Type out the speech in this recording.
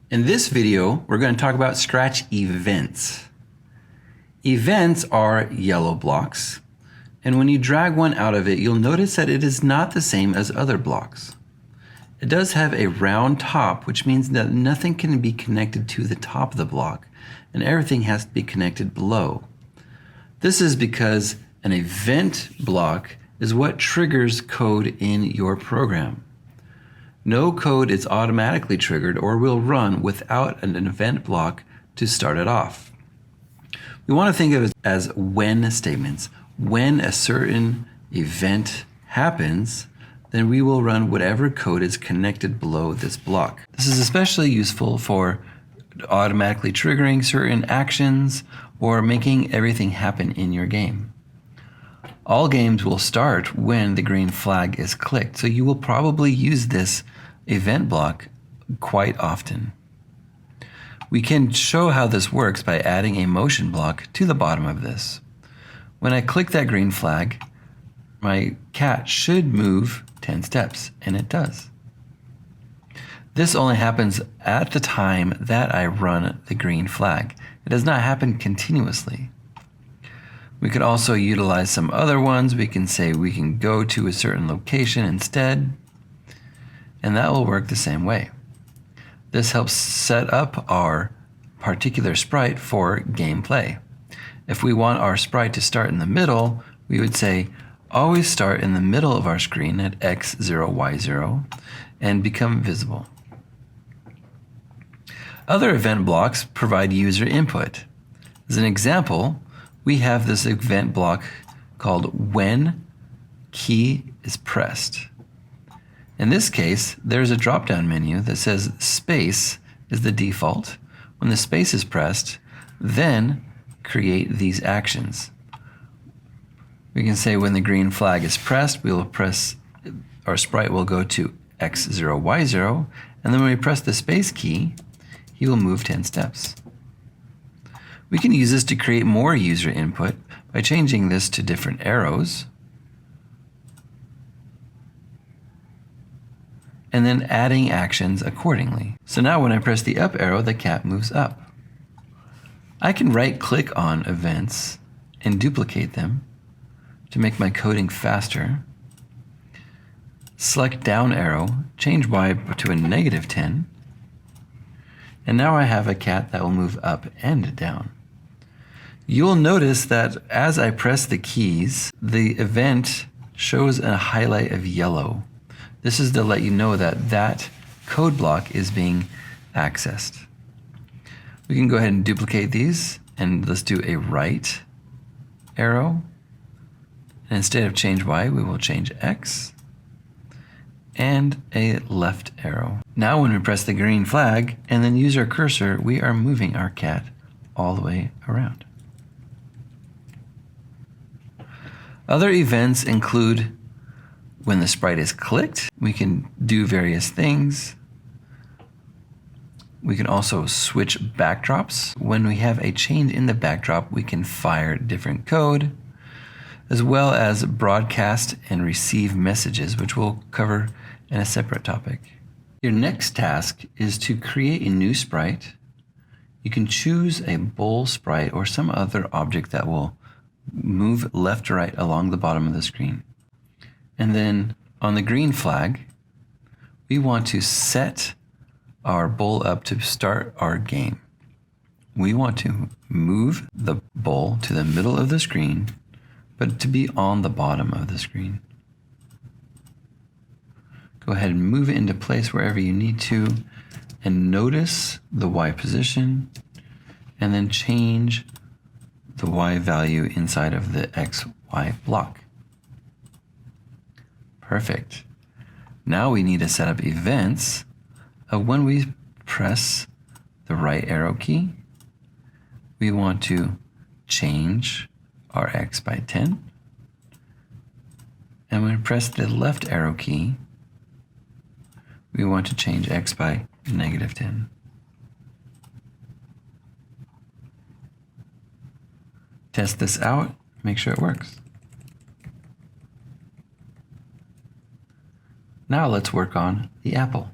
In this video, we're going to talk about Scratch events. Events are yellow blocks, and when you drag one out of it, you'll notice that it is not the same as other blocks. It does have a round top, which means that nothing can be connected to the top of the block, and everything has to be connected below. This is because an event block is what triggers code in your program. No code is automatically triggered or will run without an event block to start it off. We want to think of it as when statements. When a certain event happens, then we will run whatever code is connected below this block. This is especially useful for automatically triggering certain actions or making everything happen in your game. All games will start when the green flag is clicked, so you will probably use this event block quite often. We can show how this works by adding a motion block to the bottom of this. When I click that green flag, my cat should move 10 steps, and it does. This only happens at the time that I run the green flag. It does not happen continuously. We could also utilize some other ones. We can say we can go to a certain location instead, and that will work the same way. This helps set up our particular sprite for gameplay. If we want our sprite to start in the middle, we would say always start in the middle of our screen at x0, y0 and become visible. Other event blocks provide user input. As an example, we have this event block called when key is pressed. In this case, there's a drop-down menu that says space is the default. When the space is pressed, then create these actions. We can say when the green flag is pressed, we will press, our sprite will go to x0, y0, and then when we press the space key, he will move 10 steps. We can use this to create more user input by changing this to different arrows and then adding actions accordingly. So now when I press the up arrow, the cat moves up. I can right-click on events and duplicate them to make my coding faster. Select down arrow, change y to a -10, and now I have a cat that will move up and down. You'll notice that as I press the keys, the event shows a highlight of yellow. This is to let you know that that code block is being accessed. We can go ahead and duplicate these, and let's do a right arrow. And instead of change y, we will change x, and a left arrow. Now when we press the green flag and then use our cursor, we are moving our cat all the way around. Other events include when the sprite is clicked, we can do various things. We can also switch backdrops. When we have a change in the backdrop, we can fire different code, as well as broadcast and receive messages, which we'll cover in a separate topic. Your next task is to create a new sprite. You can choose a bowl sprite or some other object that will move left to right along the bottom of the screen. And then on the green flag, we want to set our bowl up to start our game. We want to move the bowl to the middle of the screen, but to be on the bottom of the screen. Go ahead and move it into place wherever you need to, and notice the Y position, and then change the Y value inside of the XY block. Perfect. Now we need to set up events of when we press the right arrow key, we want to change our X by 10. And when we press the left arrow key, we want to change X by -10. Test this out, make sure it works. Now let's work on the apple.